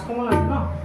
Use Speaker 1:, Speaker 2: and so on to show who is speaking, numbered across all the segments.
Speaker 1: কাজকৰ্ম লাগে ন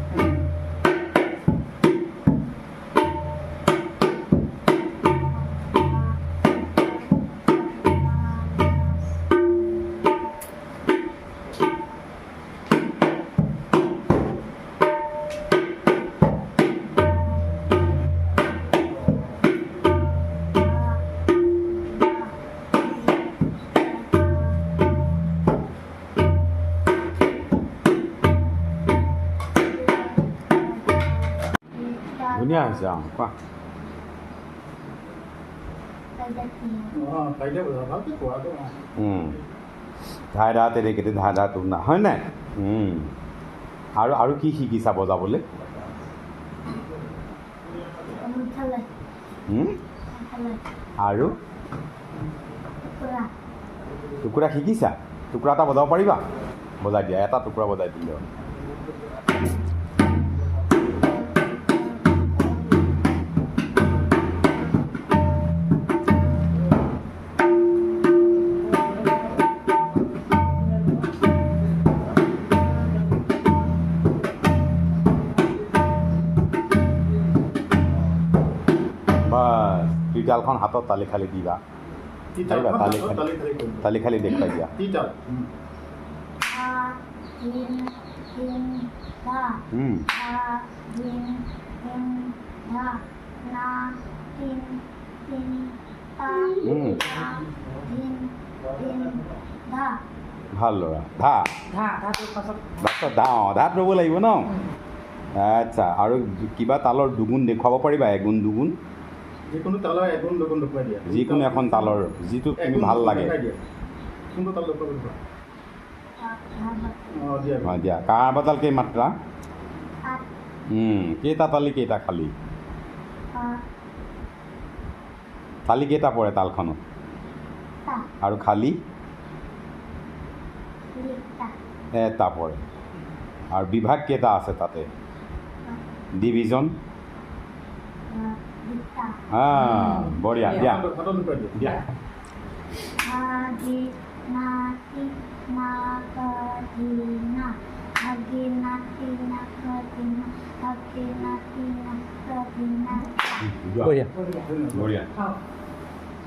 Speaker 2: ধুনীয়া হৈছে অঁ কোৱা ধাই ধা তেৰেকেটে ধা ধা তোনা হয় নাই আৰু কি শিকিছা বজাবলৈ আৰু টুকুৰা শিকিছা টুকুৰা এটা বজাব পাৰিবা বজাই দিয়া এটা টুকুৰা বজাই দিলে হ'ল বাছ ত্ৰিতালখন হাতত তালি খালি দিবা তালি খালি দেখুৱাই দিয়া ভাল ল'ৰা ধা লাষ্টত ধা অঁ ধাত ৰ'ব লাগিব ন আচ্ছা আৰু কিবা তালৰ দুগুণ দেখুৱাব পাৰিবা এগুণ দুগুণ
Speaker 1: যিকোনো তালৰ এগুণ দুগুণ দেখুৱাই দিয়া
Speaker 2: যিকোনো এখন তালৰ যিটো তুমি ভাল লাগে
Speaker 1: কোনটো তাল দেখুৱাব
Speaker 2: অঁ দিয়া কাৰ বজাল কেইমাত্ৰা কেইটা তালি কেইটা খালি তালি কেইটা পৰে তালখনত আৰু খালি এটা পৰে আৰু বিভাগ কেইটা আছে তাতে ডিভিজন বঢ়িয়া দিয়া দিয়া বঢ়িয়া